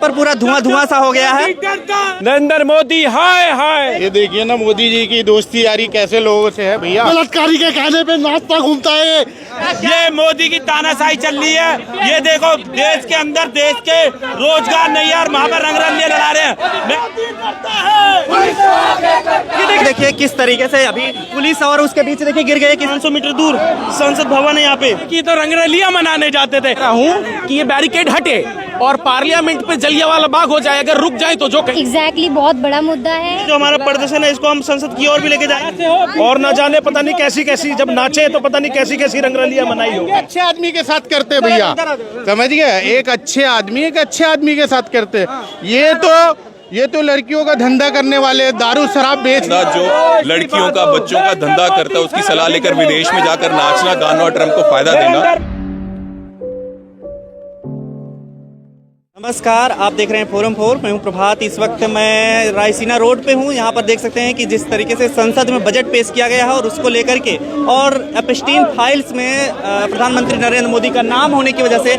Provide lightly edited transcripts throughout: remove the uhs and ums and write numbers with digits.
पर पूरा धुआं धुआं सा हो गया है। नरेंद्र मोदी हाय हाय। ये देखिए ना मोदी जी की दोस्ती यारी कैसे लोगों से है भैया। बलात्कारी के कहने पे नाचता घूमता है ये मोदी की तानाशाही चल रही है। ये देखो देश के अंदर देश के रोजगार नहीं है और वहाँ पर रंगरलियां लड़ा रहे हैं। ये देखिए किस तरीके से अभी पुलिस और उसके बीच देखिए गिर गए। 500 मीटर दूर संसद भवन है यहाँ पे कि तो रंगरलियां मनाने जाते थे। हूँ कि ये बैरिकेड हटे और पार्लियामेंट पे जलियांवाला बाग हो जाए। अगर रुक जाए तो जो एग्जैक्टली बहुत बड़ा मुद्दा है। जो हमारा प्रदर्शन है इसको हम संसद की ओर भी लेके जाए और न जाने पता नहीं कैसी कैसी जब नाचे तो पता नहीं कैसी कैसी रंगरलियां मनाई हो। अच्छे आदमी के साथ करते भैया, समझ गए। एक अच्छे आदमी के साथ करते। ये तो लड़कियों का धंधा करने वाले, दारू शराब बेच, जो लड़कियों का बच्चों का धंधा करता है उसकी सलाह लेकर विदेश में जाकर नाचना गाना और ट्रम्प को फायदा देना। नमस्कार, आप देख रहे हैं फोरम 4। मैं हूं प्रभात। इस वक्त मैं रायसीना रोड पे हूं। यहां पर देख सकते हैं कि जिस तरीके से संसद में बजट पेश किया गया है और उसको लेकर के और एप्स्टीन फाइल्स में प्रधानमंत्री नरेंद्र मोदी का नाम होने की वजह से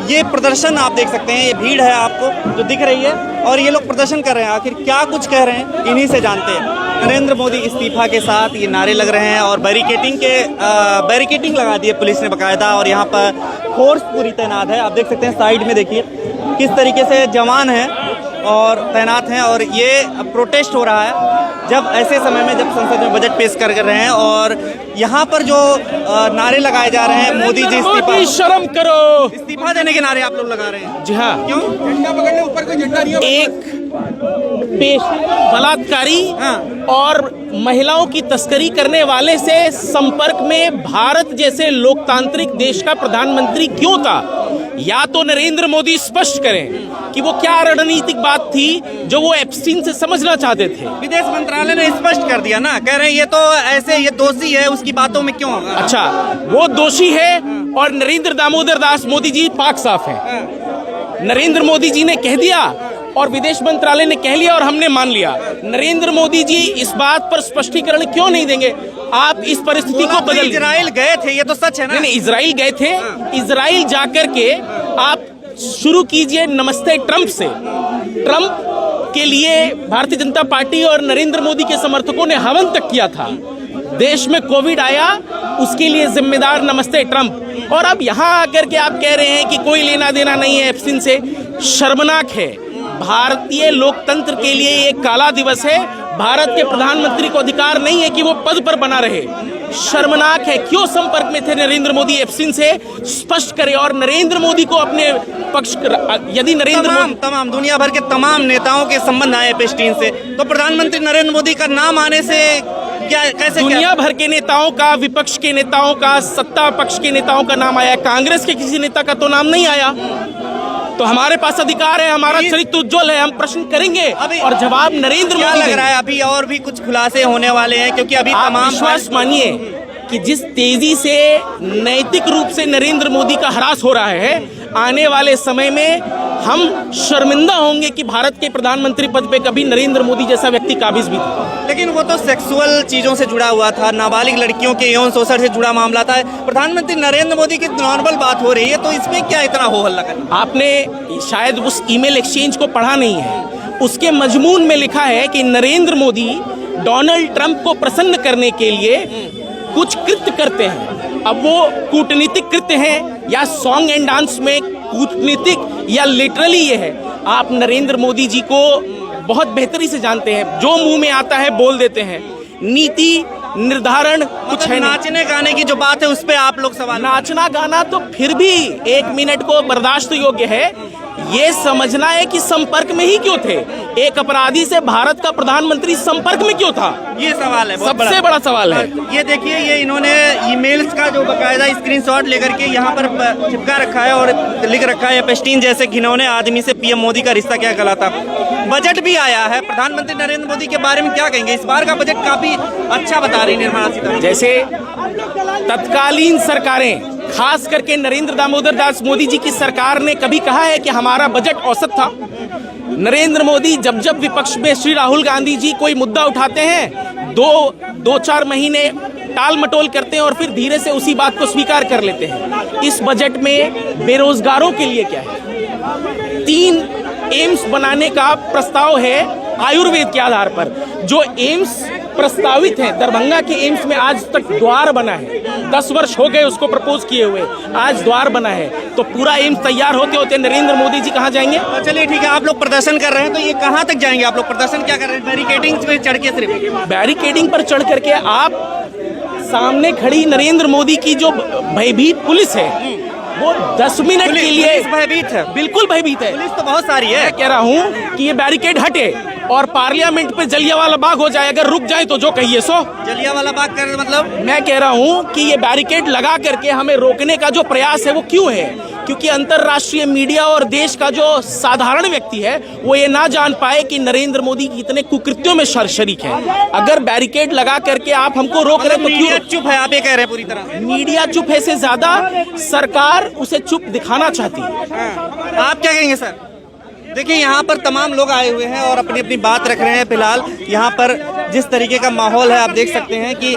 ये प्रदर्शन आप देख सकते हैं। ये भीड़ है आपको जो दिख रही है और ये लोग प्रदर्शन कर रहे हैं। आखिर क्या कुछ कह रहे हैं इन्हीं से जानते हैं। नरेंद्र मोदी इस्तीफा के साथ ये नारे लग रहे हैं और बैरिकेटिंग लगा दी है पुलिस ने बाकायदा और यहाँ पर फोर्स पूरी तैनात है। आप देख सकते हैं साइड में देखिए किस तरीके से जवान हैं और तैनात हैं और ये प्रोटेस्ट हो रहा है जब ऐसे समय में जब संसद में बजट पेश कर रहे हैं और यहाँ पर जो नारे लगाए जा रहे हैं मोदी जी इस्तीफा, शर्म करो, इस्तीफा देने के नारे आप लोग लगा रहे हैं। जी हाँ, क्यों? झंडा पकड़ने ऊपर कोई झंडा नहीं है। एक बलात्कारी और महिलाओं की तस्करी करने वाले से संपर्क में भारत जैसे लोकतांत्रिक देश का प्रधानमंत्री क्यों था? या तो नरेंद्र मोदी स्पष्ट करें कि वो क्या रणनीतिक बात थी जो वो एप्स्टीन से समझना चाहते थे। विदेश मंत्रालय ने स्पष्ट कर दिया ना, कह रहे हैं ये तो ऐसे ये दोषी है, उसकी बातों में क्यों होगा। अच्छा, वो दोषी है और नरेंद्र दामोदर दास मोदी जी पाक साफ है। नरेंद्र मोदी जी ने कह दिया और विदेश मंत्रालय ने कह लिया और हमने मान लिया। नरेंद्र मोदी जी इस बात पर स्पष्टीकरण क्यों नहीं देंगे? आप इस परिस्थिति को बदल। इजराइल गए थे, ये तो सच है ना। नहीं, इजराइल गए थे। इजराइल जाकर के आप शुरू कीजिए नमस्ते ट्रंप से। ट्रंप के लिए भारतीय जनता पार्टी और नरेंद्र मोदी के समर्थकों ने हवन तक किया था। देश में कोविड आया, उसके लिए जिम्मेदार नमस्ते ट्रंप। और अब यहाँ आकर के आप कह रहे हैं कि कोई लेना देना नहीं है एप्स्टीन से। शर्मनाक है। भारतीय लोकतंत्र के लिए एक काला दिवस है। भारत के प्रधानमंत्री को अधिकार नहीं है कि वो पद पर बना रहे। शर्मनाक है। क्यों संपर्क में थे नरेंद्र मोदी एप्स्टीन से? स्पष्ट करे और नरेंद्र मोदी को अपने पक्ष यदि नरेंद्र मोदी तमाम दुनिया भर के तमाम नेताओं के संबंध आए एप्स्टीन से, तो प्रधानमंत्री नरेंद्र मोदी का नाम आने से क्या कैसे? दुनिया भर के नेताओं का, विपक्ष के नेताओं का, सत्ता पक्ष के नेताओं का नाम आया। कांग्रेस के किसी नेता का तो नाम नहीं आया। तो हमारे पास अधिकार है, हमारा चरित्र उज्ज्वल है, हम प्रश्न करेंगे और जवाब नरेंद्र मोदी लग रहा है। अभी और भी कुछ खुलासे होने वाले हैं क्योंकि अभी तमाम विश्वास मानिए कि जिस तेजी से नैतिक रूप से नरेंद्र मोदी का ह्रास हो रहा है, आने वाले समय में हम शर्मिंदा होंगे कि भारत के प्रधानमंत्री पद पे कभी नरेंद्र मोदी जैसा व्यक्ति काबिज भी था। लेकिन वो तो सेक्सुअल चीजों से जुड़ा हुआ था, नाबालिग लड़कियों के यौन शोषण से जुड़ा मामला था। प्रधानमंत्री नरेंद्र मोदी की नॉर्मल बात हो रही है, तो इसमें क्या इतना हो हल्ला कर? आपने शायद उस ईमेल एक्सचेंज को पढ़ा नहीं है। उसके मजमून में लिखा है कि नरेंद्र मोदी डोनाल्ड ट्रंप को प्रसन्न करने के लिए कुछ कृत्य करते हैं। अब वो कूटनीतिक कृत्य हैं या सॉन्ग एंड डांस में कूटनीतिक या लिटरली ये है। आप नरेंद्र मोदी जी को बहुत बेहतरी से जानते हैं। जो मुंह में आता है बोल देते हैं। नीति निर्धारण कुछ है। नाचने गाने की जो बात है उस पे आप लोग सवाल। नाचना गाना तो फिर भी 1 मिनट को बर्दाश्त योग्य है। ये समझना है कि संपर्क में ही क्यों थे। एक अपराधी से भारत का प्रधानमंत्री संपर्क में क्यों था? ये सवाल है, सबसे बड़ा सवाल है। ये देखिए, ये इन्होंने ईमेल्स का जो बकायदा स्क्रीनशॉट लेकर के यहाँ पर चिपका रखा है और लिख रखा है एप्स्टीन जैसे घिनौने आदमी से पीएम मोदी का रिश्ता क्या कहलाता। बजट भी आया है, प्रधानमंत्री नरेंद्र मोदी के बारे में क्या कहेंगे? इस बार का बजट काफी अच्छा बता रही निर्मला सीतारमण। जैसे तत्कालीन सरकारें, खास करके नरेंद्र दामोदर दास मोदी जी की सरकार ने कभी कहा है कि हमारा बजट औसत था? नरेंद्र मोदी जब जब विपक्ष में श्री राहुल गांधी जी कोई मुद्दा उठाते हैं, 2-4 महीने टाल मटोल करते हैं और फिर धीरे से उसी बात को स्वीकार कर लेते हैं। इस बजट में बेरोजगारों के लिए क्या है? 3 एम्स बनाने का प्रस्ताव है आयुर्वेद के आधार पर। जो एम्स प्रस्तावित है दरभंगा के एम्स में आज तक द्वार बना है, 10 वर्ष हो गए उसको प्रपोज किए हुए, आज द्वार बना है। तो पूरा एम्स तैयार होते होते नरेंद्र मोदी जी कहाँ जाएंगे? तो चलिए ठीक है, आप लोग प्रदर्शन कर रहे हैं तो ये कहाँ तक जाएंगे? आप लोग प्रदर्शन क्या कर रहे हैं? बैरिकेडिंग पे चढ़ के? सिर्फ बैरिकेडिंग पर चढ़ करके आप सामने खड़ी नरेंद्र मोदी की जो भयभीत पुलिस है वो 10 मिनट के लिए पुलिस भयभीत है? बिल्कुल भयभीत है। पुलिस तो बहुत सारी है। मैं कह रहा हूँ कि ये बैरिकेड हटे और पार्लियामेंट पे जलियांवाला बाग हो जाए, अगर रुक जाए तो जो कहिए सो। जलियांवाला बाग कर मतलब? मैं कह रहा हूँ कि ये बैरिकेड लगा करके हमें रोकने का जो प्रयास है वो क्यों है? क्योंकि अंतर्राष्ट्रीय मीडिया और देश का जो साधारण व्यक्ति है वो ये ना जान पाए कि नरेंद्र मोदी कितने कुकृत्यों में शरीक है। अगर बैरिकेड लगा करके आप हमको रोक रहे तो मीडिया क्यों? चुप है, आप ये कह रहे हैं पूरी तरह? मीडिया चुप है से ज्यादा सरकार उसे चुप दिखाना चाहती है। आप क्या कहेंगे सर? देखिए यहाँ पर तमाम लोग आए हुए हैं और अपनी अपनी बात रख रहे हैं। फिलहाल यहाँ पर जिस तरीके का माहौल है आप देख सकते हैं कि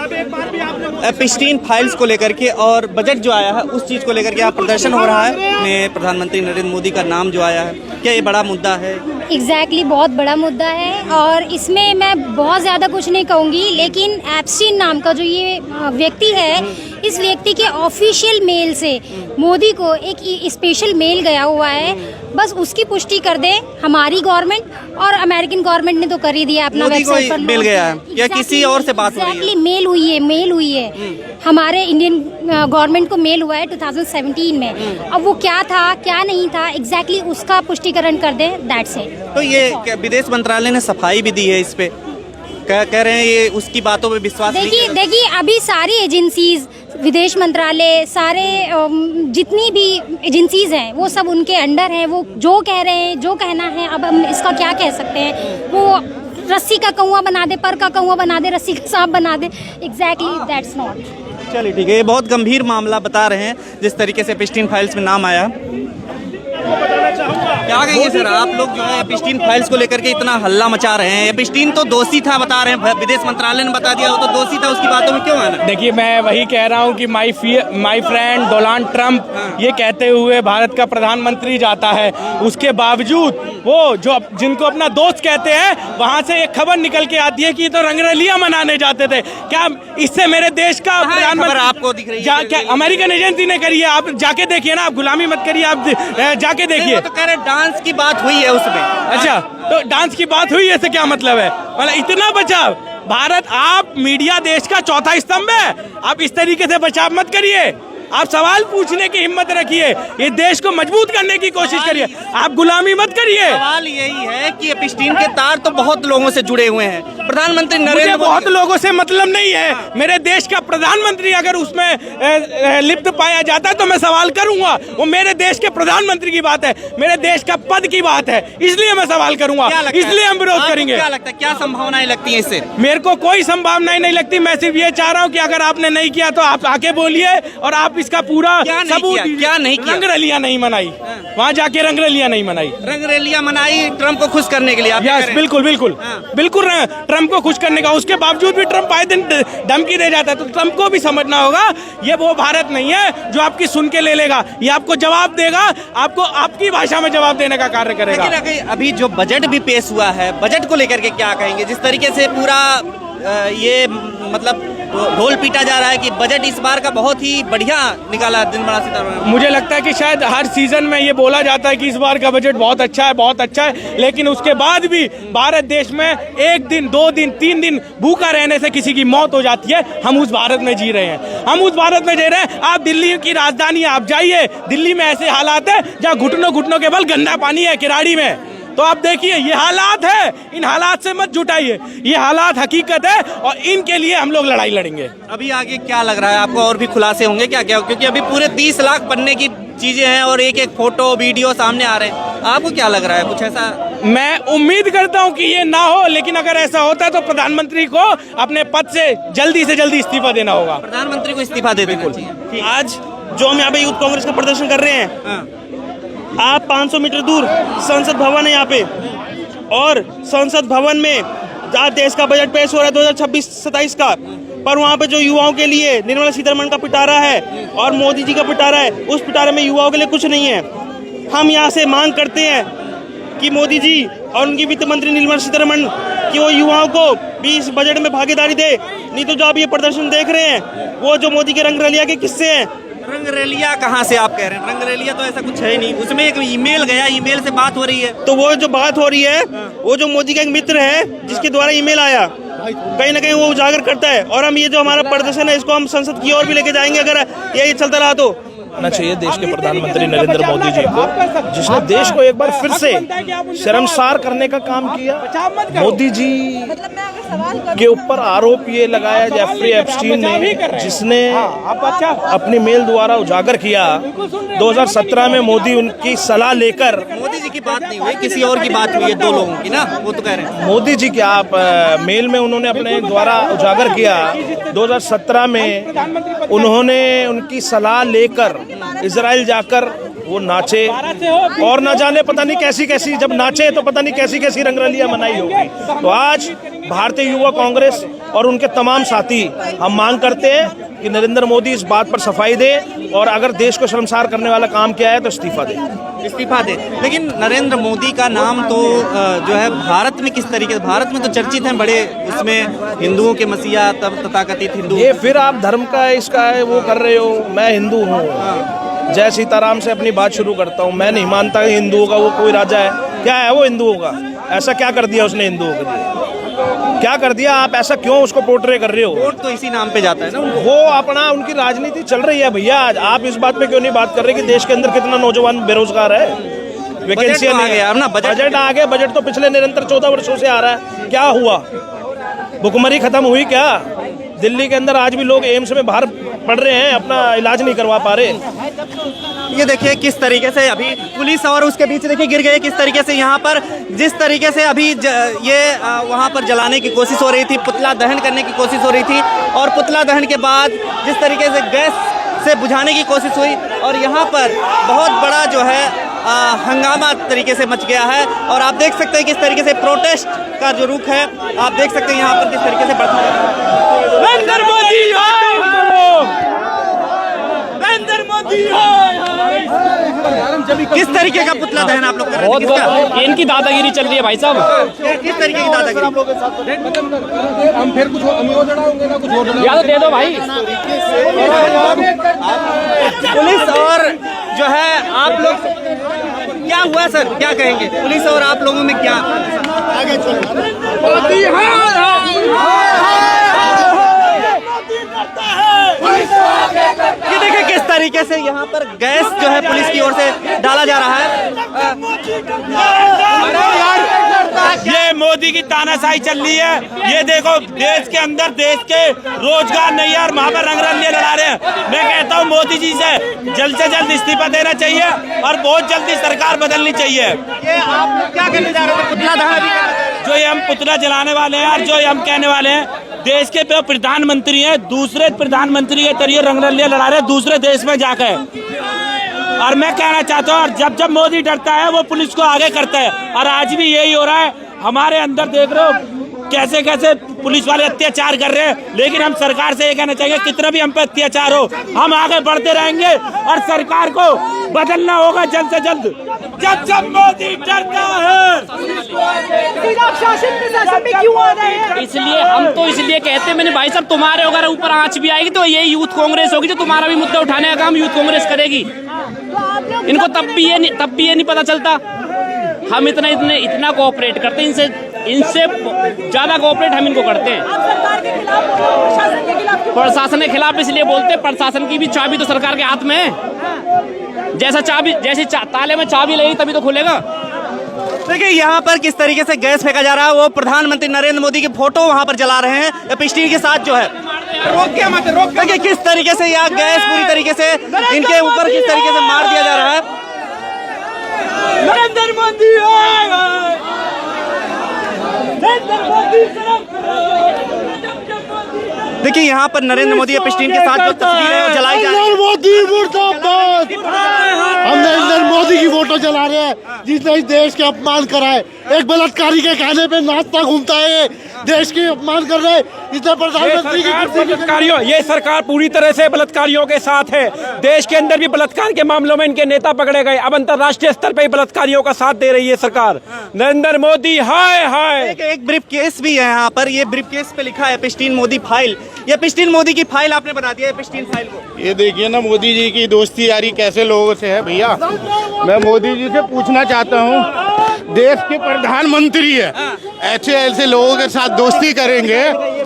एपिस्टीन फाइल्स को लेकर के और बजट जो आया है उस चीज़ को लेकर के यहाँ प्रदर्शन हो रहा है। में प्रधानमंत्री नरेंद्र मोदी का नाम जो आया है, क्या ये बड़ा मुद्दा है? एग्जैक्टली बहुत बड़ा मुद्दा है और इसमें मैं बहुत ज़्यादा कुछ नहीं कहूँगी, लेकिन एप्स्टीन नाम का जो ये व्यक्ति है, इस व्यक्ति के ऑफिशियल मेल से मोदी को एक स्पेशल मेल गया हुआ है। बस उसकी पुष्टि कर दे हमारी गवर्नमेंट, और अमेरिकन गवर्नमेंट ने तो कर ही दिया अपना वेबसाइट पर। मेल गया है या किसी और से बात हो रही है? मेल हुई है हमारे इंडियन गवर्नमेंट को मेल हुआ है 2017 में। अब वो क्या था क्या नहीं था एग्जैक्टली उसका पुष्टिकरण कर दे, दैट्स इट। तो ये विदेश मंत्रालय ने सफाई भी दी है इस पे, कह रहे हैं ये उसकी बातों पे विश्वास नहीं कर रहे। देखिए अभी सारी एजेंसीज, विदेश मंत्रालय, सारे जितनी भी एजेंसीज हैं वो सब उनके अंडर हैं। वो जो कह रहे हैं, जो कहना है, अब हम इसका क्या कह सकते हैं? वो रस्सी का कौवा बना दे, पर का कौवा बना दे, रस्सी का सांप बना दे, एग्जैक्टली दैट्स नॉट। चलिए ठीक है, ये बहुत गंभीर मामला बता रहे हैं जिस तरीके से एपिस्टीन फाइल्स में नाम आया। क्या कहेंगे सर, आप लोग जो है एपिस्टीन फाइल्स को लेकर के इतना हल्ला मचा रहे हैं? एपिस्टीन तो दोषी था बता रहे हैं, विदेश मंत्रालय ने बता दिया वो तो दोषी था, उसकी बातों में क्यों आना? देखिए मैं वही कह रहा हूँ कि माय फ्रेंड डोनाल्ड ट्रंप ये कहते हुए भारत का प्रधानमंत्री जाता है, उसके बावजूद वो जो जिनको अपना दोस्त कहते हैं वहाँ से एक खबर निकल के आती है कि तो रंगरलियां मनाने जाते थे। क्या इससे मेरे देश का प्रधानमंत्री आपको दिख रही है? क्या अमेरिकन एजेंसी ने करी है? आप जाके देखिए ना, आप गुलामी मत करिए, आप जाके देखिए। तो कह रहे डांस की बात हुई है उसमें। अच्छा, तो डांस की बात हुई है इससे क्या मतलब है? मतलब इतना बचाव भारत, आप मीडिया देश का चौथा स्तंभ है, आप इस तरीके से बचाव मत करिए। आप सवाल पूछने की हिम्मत रखिए, ये देश को मजबूत करने की कोशिश करिए, आप गुलामी मत करिए। सवाल यही है कि एपिस्टीन के तार तो बहुत लोगों से जुड़े हुए हैं। प्रधानमंत्री नरेंद्र मोदी, बहुत लोगों से मतलब नहीं है, मेरे देश का प्रधानमंत्री अगर उसमें लिप्त पाया जाता है तो मैं सवाल करूंगा। वो मेरे देश के प्रधानमंत्री की बात है, मेरे देश का पद की बात है, इसलिए मैं सवाल करूंगा, इसलिए हम विरोध करेंगे। क्या लगता है, क्या संभावनाएं लगती है इससे? मेरे को कोई संभावनाएं नहीं लगती। मैं सिर्फ ये चाह रहा हूँ कि अगर आपने नहीं किया तो आप आके बोलिए और आप इसका पूरा सबूत दीजिए। क्या नहीं किया? रंगरलियां नहीं मनाई, वहाँ जाके रंगरलियां नहीं मनाई। रंगरलियां मनाई ट्रंप को खुश करने के लिए? यस, बिल्कुल बिल्कुल बिल्कुल ट्रंप को खुश करने का। उसके बावजूद भी ट्रंप आए दिन धमकी दे जाता है, तो ट्रंप को भी समझना होगा ये वो भारत नहीं है जो आपकी सुन के ले लेगा, ये आपको जवाब देगा, आपको आपकी भाषा में जवाब देने का कार्य करेगा। लेकिन अभी जो बजट भी पेश हुआ है, बजट को लेकर के क्या कहेंगे? जिस तरीके से पूरा ये मतलब ढोल पीटा जा रहा है कि बजट इस बार का बहुत ही बढ़िया निकाला निर्मला सीतारमण। मुझे लगता है कि शायद हर सीजन में ये बोला जाता है कि इस बार का बजट बहुत अच्छा है, बहुत अच्छा है, लेकिन उसके बाद भी भारत देश में 1 दिन 2 दिन 3 दिन भूखा रहने से किसी की मौत हो जाती है। हम उस भारत में जी रहे हैं, हम उस भारत में जी रहे हैं। आप दिल्ली की राजधानी आप जाइए, दिल्ली में ऐसे हालात है जहाँ घुटनों के बल गंदा पानी है किराड़ी में। तो आप देखिए ये हालात है, इन हालात से मत जुटाइए, ये हालात हकीकत है और इनके लिए हम लोग लड़ाई लड़ेंगे। अभी आगे क्या लग रहा है आपको? और भी खुलासे होंगे क्या? क्योंकि अभी पूरे 30 लाख पन्ने की चीजें हैं और एक एक फोटो वीडियो सामने आ रहे हैं। आपको क्या लग रहा है, कुछ ऐसा? मैं उम्मीद करता हूं कि ये ना हो, लेकिन अगर ऐसा होता है तो प्रधानमंत्री को अपने पद से जल्दी इस्तीफा देना होगा। प्रधानमंत्री को इस्तीफा दे देना चाहिए। आज जो हम यहाँ पे यूथ कांग्रेस का प्रदर्शन कर रहे हैं, आप 500 मीटर दूर संसद भवन है यहाँ पे, और संसद भवन में आज देश का बजट पेश हो रहा है 2026-27 का, पर वहाँ पे जो युवाओं के लिए निर्मला सीतारमण का पिटारा है और मोदी जी का पिटारा है, उस पिटारे में युवाओं के लिए कुछ नहीं है। हम यहाँ से मांग करते हैं कि मोदी जी और उनकी वित्त मंत्री निर्मला सीतारमण कि वो युवाओं को भी इस बजट में भागीदारी दे, नहीं तो जो आप ये प्रदर्शन देख रहे हैं वो जो मोदी के रंग रलिया के किस्से हैं। रंग रैलिया कहाँ से आप कह रहे हैं? रंग रैलिया तो ऐसा कुछ है ही नहीं, उसमें एक ईमेल गया, ईमेल से बात हो रही है। तो वो जो बात हो रही है वो जो मोदी का एक मित्र है जिसके द्वारा ईमेल आया, कहीं ना कहीं वो उजागर करता है। और हम ये जो हमारा प्रदर्शन है इसको हम संसद की ओर भी लेके जाएंगे अगर यही चलता रहा तो। आना चाहिए देश के प्रधानमंत्री नरेंद्र मोदी जी को, जिसने देश को एक बार फिर से शर्मसार करने का काम किया। मोदी जी के ऊपर आरोप ये लगाया जेफरी एप्स्टीन ने, जिसने अपनी मेल द्वारा उजागर किया 2017 में मोदी उनकी सलाह लेकर। मोदी जी की बात नहीं हुई, किसी और की बात हुई है, दो लोगों की ना, वो तो कह रहे हैं। मोदी जी क्या आप मेल में उन्होंने अपने द्वारा उजागर किया 2017 में उन्होंने उनकी सलाह लेकर इजराइल जाकर वो नाचे, और ना जाने पता नहीं कैसी कैसी, जब नाचे तो पता नहीं कैसी कैसी रंगरलियां मनाई होगी। तो आज भारतीय युवा कांग्रेस और उनके तमाम साथी हम मांग करते हैं कि नरेंद्र मोदी इस बात पर सफाई दे, और अगर देश को शर्मसार करने वाला काम किया है तो इस्तीफा दे। लेकिन नरेंद्र मोदी का नाम तो जो है भारत में किस तरीके से, भारत में तो चर्चित हैं बड़े, उसमें हिंदुओं के मसीहा तथाकथित हिंदू। ये फिर आप धर्म का इसका है वो कर रहे हो। मैं हिंदू हूँ, जय सीताराम से अपनी बात शुरू करता हूँ। मैं नहीं मानता कि हिंदुओं का वो कोई राजा है। क्या है वो हिंदुओं का? ऐसा क्या कर दिया उसने हिंदुओं के लिए? क्या कर दिया? आप ऐसा क्यों उसको पोर्ट्रे कर रहे हो? वोट तो इसी नाम पे जाता है ना। वो अपना उनकी राजनीति चल रही है भैया। आज आप इस बात पे क्यों नहीं बात कर रहे कि देश के अंदर कितना नौजवान बेरोजगार है? वैकेंसियां नहीं है ना, बजट आ गया। बजट तो पिछले निरंतर 14 वर्षों से आ रहा है। क्या हुआ? भुखमरी खत्म हुई क्या? दिल्ली के अंदर आज भी लोग एम्स में बाहर पड़ रहे हैं, अपना इलाज नहीं करवा पा रहे। ये देखिए किस तरीके से अभी पुलिस और उसके बीच देखिए गिर गए, किस तरीके से यहाँ पर जिस तरीके से अभी ये वहाँ पर जलाने की कोशिश हो रही थी, पुतला दहन करने की कोशिश हो रही थी, और पुतला दहन के बाद जिस तरीके से गैस से बुझाने की कोशिश हुई, और यहाँ पर बहुत बड़ा जो है हंगामा तरीके से मच गया है। और आप देख सकते हैं किस तरीके से प्रोटेस्ट का जो रुख है, आप देख सकते हैं यहाँ पर किस तरीके से बढ़ता है। नरेंद्र मोदी किस तरीके का पुतला दहन आप लोग कर रहे हैं? इनकी दादागिरी चल रही है भाई साहब। किस तरीके की दादागिरी? हम फिर कुछ या तो दे दो भाई। पुलिस और जो है आप लोग क्या हुआ सर, क्या कहेंगे? पुलिस और आप लोगों में क्या आगे ये देखिए किस तरीके से यहाँ पर गैस जो है पुलिस की ओर से डाला जा रहा है। ये मोदी की तानाशाही चल रही है। ये देखो देश के अंदर देश के रोजगार नहीं है और वहाँ पर रंगरलिया लड़ा रहे हैं। मैं कहता हूँ मोदी जी से जल्द इस्तीफा देना चाहिए और बहुत जल्दी सरकार बदलनी चाहिए। ये आप लोग क्या करने जा रहे हैं? पुतला दहन जो ये हम पुतला जलाने वाले हैं और जो ये हम कहने वाले हैं, देश के प्रधानमंत्री हैं, दूसरे प्रधानमंत्री के तरीके रंगरलिया लड़ा रहे हैं दूसरे देश में जाकर। और मैं कहना चाहता हूँ, जब जब मोदी डरता है वो पुलिस को आगे करता है, और आज भी यही हो रहा है। हमारे अंदर देख रहे हो कैसे कैसे पुलिस वाले अत्याचार कर रहे हैं। लेकिन हम सरकार से ये कहना चाहिए, कितना भी हम पे अत्याचार हो, हम आगे बढ़ते रहेंगे और सरकार को बदलना होगा जल्द से जल्द। जब जब मोदी डरता है, इसलिए हम तो इसलिए कहते हैं, मैंने भाई साहब तुम्हारे अगर ऊपर आंच भी आएगी तो यही यूथ कांग्रेस होगी जो तुम्हारा भी मुद्दा उठाने का काम यूथ कांग्रेस करेगी। इनको तब भी ये नहीं पता चलता। हम इतना कोऑपरेट करते हैं, इनसे ज्यादा कोऑपरेट हम इनको करते हैं। प्रशासन के खिलाफ इसलिए बोलते हैं, प्रशासन की भी चाबी तो सरकार के हाथ में है। जैसे ताले में चाबी लगी तभी तो खुलेगा। देखिए यहाँ पर किस तरीके से गैस फेंका जा रहा है। वो प्रधानमंत्री नरेंद्र मोदी की फोटो वहाँ पर जला रहे हैं एप्स्टीन के साथ जो है। देखिए किस तरीके से यहाँ गैस पूरी तरीके से इनके ऊपर किस तरीके से मार दिया जा रहा है। नरेंद्र मोदी देखिए यहाँ पर नरेंद्र मोदी एप्स्टीन के साथ जो तस्वीर है वो जलाई जा रही है। मोदी मुर्दाबाद। हम नरेंद्र मोदी की फोटो जला रहे हैं जिसने इस देश के अपमान करा है। एक बलात्कारी के कहने पे नाचता घूमता है, देश के अपमान कर रहे हैं। इसने प्रधानमंत्री की बलात्कारियों, ये सरकार पूरी तरह से बलात्कारियों के साथ है। देश के अंदर भी बलात्कार के मामलों में इनके नेता पकड़े गए, अब अंतर्राष्ट्रीय स्तर पर बलात्कारियों का साथ दे रही है सरकार। नरेंद्र मोदी हाय हाय। एक ब्रीफ केस भी है यहाँ पर, ये ब्रीफ केस पे लिखा है एपिस्टीन मोदी फाइल। ये एपिस्टीन मोदी की फाइल आपने बता दिया एपिस्टीन फाइल को। ये देखिए ना मोदी जी की दोस्ती यारी कैसे लोगों से है भैया। मैं मोदी जी से पूछना चाहता हूँ, देश के प्रधानमंत्री है, ऐसे ऐसे लोगों के साथ दोस्ती करेंगे,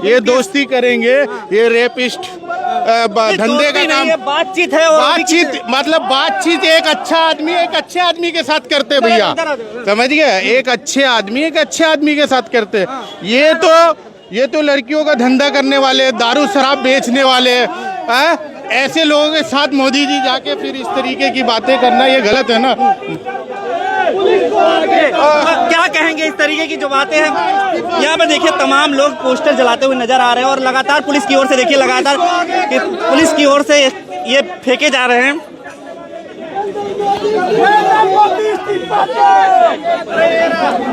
ये दोस्ती करेंगे, ये रेपिस्ट धंधे का काम, बातचीत है। बातचीत मतलब बातचीत एक अच्छा आदमी एक अच्छे आदमी के साथ करते भैया, समझ गए। एक अच्छे आदमी के साथ करते। ये तो लड़कियों का धंधा करने वाले, दारू शराब बेचने वाले, ऐसे लोगों के साथ मोदी जी जाके फिर इस तरीके की बातें करना, ये गलत है ना। क्या कहेंगे इस तरीके की जो बातें हैं। यहाँ पे देखिए तमाम लोग पोस्टर जलाते हुए नजर आ रहे हैं और लगातार पुलिस की ओर से देखिए लगातार पुलिस की ओर से ये फेंके जा रहे हैं।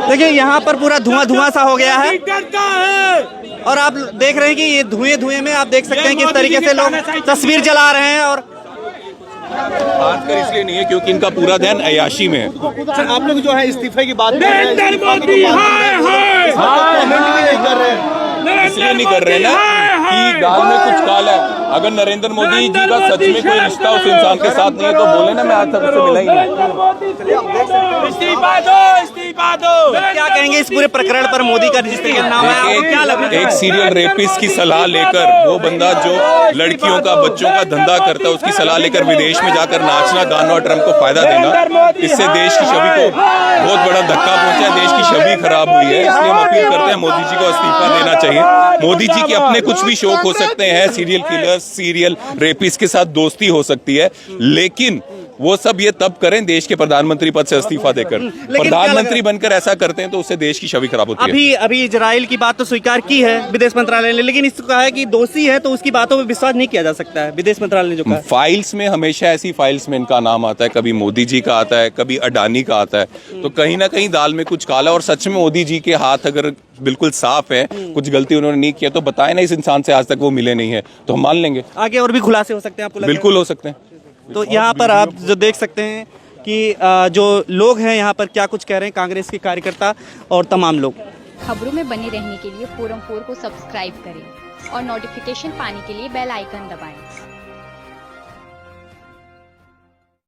देखिए यहाँ पर पूरा धुआं सा हो गया है और आप देख रहे हैं कि ये धुएं में आप देख सकते हैं कि इस तरीके से लोग तस्वीर जला रहे हैं। और खासकर इसलिए नहीं है क्योंकि इनका पूरा ध्यान अयाशी में है। सर आप लोग जो है इस्तीफे की बात नरेंद्र मोदी हाय हाय। इसलिए नहीं कर रहे ना कि दाल में कुछ काला है। अगर नरेंद्र मोदी जी का सच में कोई रिश्ता उस इंसान के साथ नहीं है तो बोले ना, मैं आज तक उससे मिला ही नहीं। इस्तीफा दो। क्या कहेंगे इस पूरे प्रकरण पर मोदी का जिस तरीके नाम है, आपको क्या लग रहा है? एक सीरियल रेपिस्ट की सलाह लेकर, वो बंदा जो लड़कियों का बच्चों का धंधा करता है, उसकी सलाह लेकर विदेश में जाकर नाचना गाना और ट्रम्प को फायदा देना, इससे देश की छवि को बहुत बड़ा धक्का पहुंचा है। देश की छवि खराब हुई है, इसलिए हम अपील करते हैं मोदी जी को इस्तीफा देना चाहिए। मोदी जी के अपने कुछ भी शौक हो सकते हैं, सीरियल किलर, सीरियल रेपिस्ट के साथ दोस्ती हो सकती है, लेकिन वो सब ये तब करें देश के प्रधानमंत्री पद से इस्तीफा देकर। प्रधानमंत्री बनकर ऐसा करते हैं तो उससे देश की छवि खराब होती है। अभी इजराइल की बात तो स्वीकार की है विदेश मंत्रालय ने, लेकिन इसको कहा है कि दोषी है तो उसकी बातों पर विश्वास नहीं किया जा सकता है। विदेश मंत्रालय ने जो कहा, फाइल्स में हमेशा ऐसी फाइल्स में इनका नाम आता है, कभी मोदी जी का आता है, कभी अडानी का आता है, तो कहीं ना कहीं दाल में कुछ काला। और सच में मोदी जी के हाथ अगर बिल्कुल साफ है, कुछ गलती उन्होंने नहीं किया, तो बताए ना इस इंसान से आज तक वो मिले नहीं है, तो हम मान लेंगे आगे और भी खुलासे हो सकते हैं आपको? बिल्कुल हो सकते हैं। तो यहाँ पर आप जो देख सकते हैं कि जो लोग हैं यहाँ पर क्या कुछ कह रहे हैं, कांग्रेस के कार्यकर्ता और तमाम लोग। खबरों में बने रहने के लिए फोरम 4 को सब्सक्राइब करें और नोटिफिकेशन पाने के लिए बेल आइकन दबाएं।